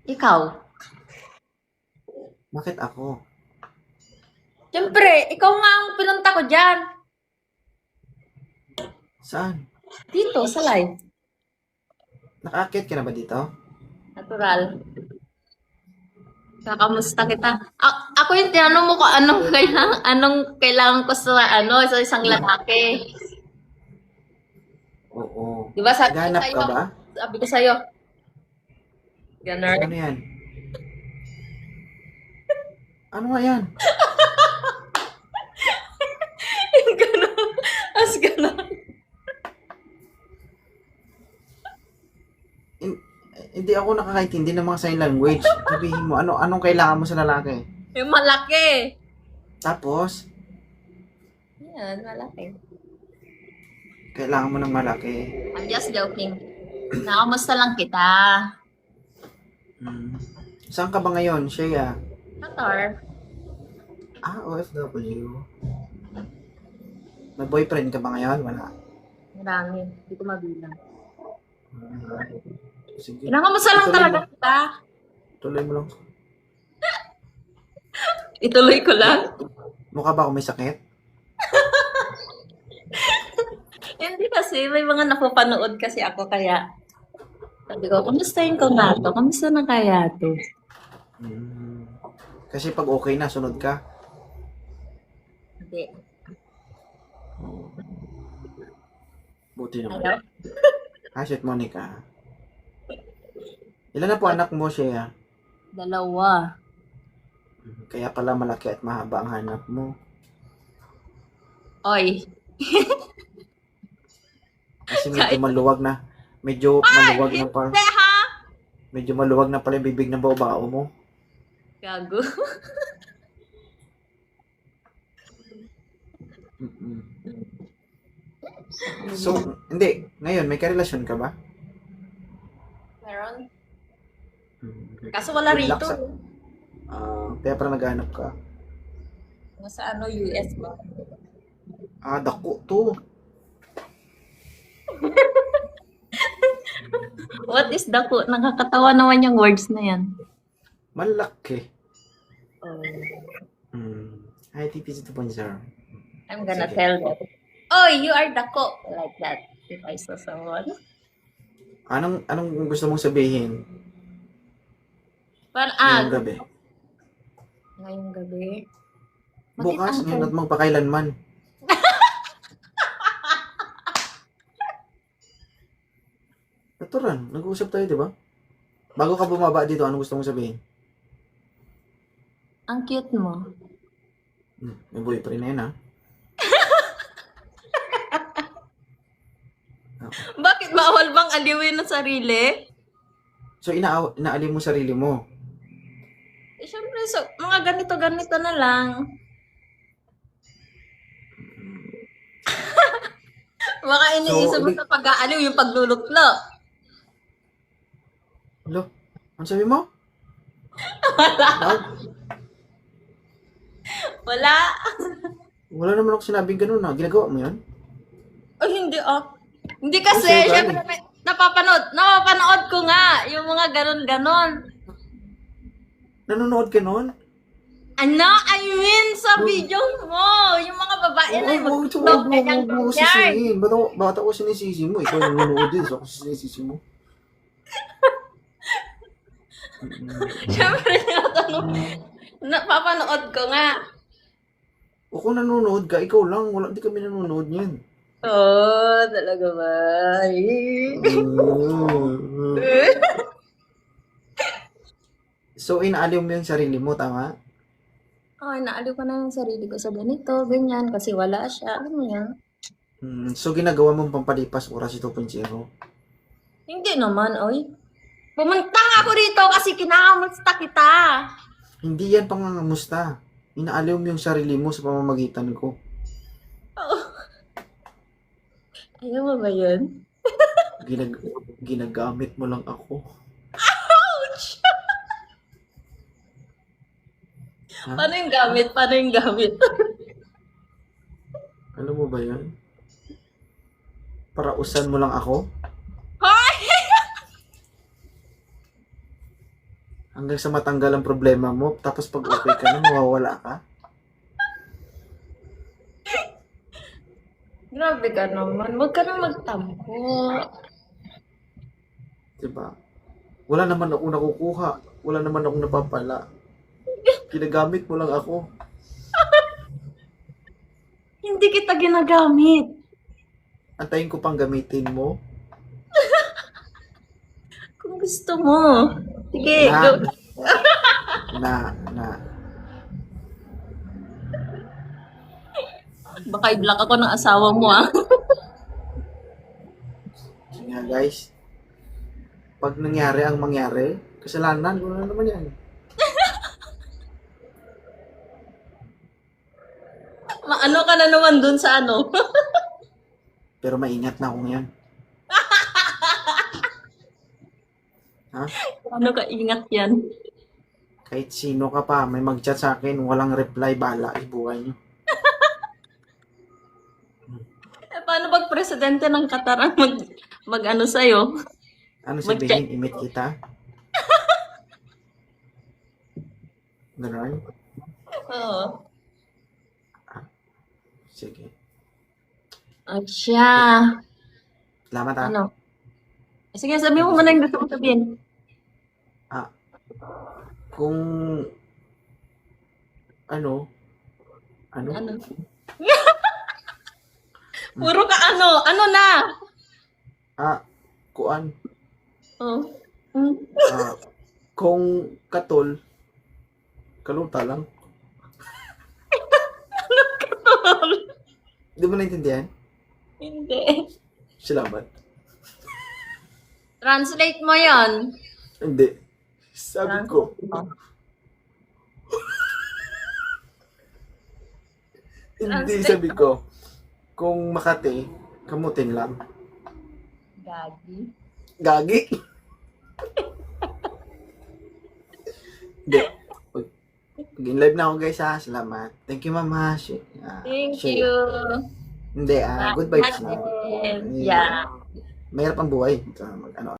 Ikaw? Bakit ako? Siyempre, ikaw nga ang pinunta ko dyan. Saan? Dito, sa live. Nakaakyat ka na ba dito? Natural. Kakamusta kita? Ako yung tinanong mo kung anong kailangan ko sa isang lalaki. Oo. Di ba sabi ko Naghanap sa'yo? ka ba? Sabi ko sa'yo. Ganon. Ano yan? Ano nga yan? Ganon. As ganon. Hindi ako nakakaintindi ng mga sign language. Sabihin mo, anong kailangan mo sa lalaki? Yung malaki. Tapos, Yan, malaki. kailangan mo ng malaki. I'm just joking. Nakamusta lang kita. Hmm. Saan ka ba ngayon, Shea? Qatar. OFW. May boyfriend ka ba ngayon? Wala. Marami. Hindi ko mabilang. Sige. Nakamusta lang Ituloy talaga mo. kita. Tuloy mo lang. Ituloy ko lang. Mukha ba ako may sakit? Hindi kasi, may mga napapanood kasi ako kaya sabi ko, kamustahin ko nga to? Kamusta na kaya to? Hmm. Kasi pag okay na, sunod ka. Hindi. Buti naman. Ayaw. Shit, Monica. Ilan na po anak mo, Shea? Dalawa. Kaya pala malaki at mahaba ang hanap mo. Oy. Kasi medyo maluwag na. Medyo maluwag na pala. Hindi ha? Medyo maluwag na pala yung bibig ng bao mo. Gago. Mm-mm. So, hindi. Ngayon, may karelasyon ka ba? Meron? Mm. Kaso wala Good luck rito. kaya pala naghahanap ka. Nasa US ba? Dako to. What is dako? Nakakatawa naman yung words na yan. Malaki. Oh. Hi, TPC 2.0. I'm gonna Sige. tell them. Oh, you are dako. Like that. If I saw someone. Anong gusto mong sabihin Parang, ngayong gabi? ngayong gabi. Bukas, Bakit ngayon at magpakailanman. Natural, nag-uusap tayo, di ba? Bago ka bumaba dito, anong gusto mong sabihin? ang cute mo. May boyfriend na yan, ha? Bakit bawal bang aliwin ng sarili? So, inaalim mo sarili mo. Eh, syempre, so, mga ganito-ganito na lang. Baka iniisip mo So, sa pag-aaliw yung pagluluklo. Hello? Ano sabi mo? Wag. Wala. Wala naman ako sinabing ganun, ha? Ginagawa mo yan? Ay, hindi ah. Hindi kasi, Sa'yo syempre, galing. napapanood ko nga yung mga ganon-ganon. Nanonood ka nun? Ano? I mean, sa video mo, yung mga babae na yung mag-talk, ganyan. Huwag mo sisihin. Ba't ako sinisisi mo? Ikaw nanonood din, so ako sinisisi mo. Syempre, napapanood ko nga. O kung nanonood ka, ikaw lang. Hindi kami nanonood niyan. Oh, talaga ba? So, inaalim mo yung sarili mo, tama? Oh, naaliw ko na yung sarili ko sa ganito, ganyan, kasi wala siya. Ano yan? So, ginagawa mong pampalipas oras ito 2.0. Hindi naman, oy. Pumunta nga ako rito kasi kinakamusta kita. Hindi yan pangangamusta. Inaalim mo yung sarili mo sa pamamagitan ko. Ayaw mo ba yun? Ginagamit mo lang ako. Ouch! Ha? Paano yung gamit? Paano yung gamit? Alam mo ba yan? Parausan mo lang ako? Hoy! Hanggang sa matanggal ang problema mo, tapos pag okay ka na, mawawala ka. Grabe ka naman. Huwag ka na magtampo. Diba? Wala naman ako nakukuha. Wala naman akong napapala. Ginagamit mo lang ako. Hindi kita ginagamit. Antayin ko pang gamitin mo. Kung gusto mo. Sige, Na, go. na. Baka i-block ako ng asawa mo, ah. Sige nga guys. Pag nangyari ang mangyari, kasalanan ko na naman yan. Maano ka na naman dun sa ano? Pero maingat na ako ngayon. Ha? Ano ka, ingat yan. Kahit sino ka pa, may mag-chat sa akin, walang reply, bala, buhay nyo. Paano pag presidente ng Qatar ang mag-ano sa'yo? Ano sabihin, imit kita? Ganon? Oo. Sige. At siya. Salamat ha. Ano? Sige, sabihin mo muna yung gusto mo sabihin. Kung ano? Ano? Puro ka ano? Ano na? Kuan. Oh. Hmm. Kung katol, kaluta lang. Di mo naintindihan? Hindi. Salamat. Translate mo yon. Hindi. Sabi ko, hindi sabi ko, kung Makati, kamutin lang. Gagi. Gagi. Hindi. Mag-in-live na ako guys ha. Salamat. Thank you mama. Thank Share. you. Hindi, good vibes na. Yeah. Mahirap ang buhay. Ano,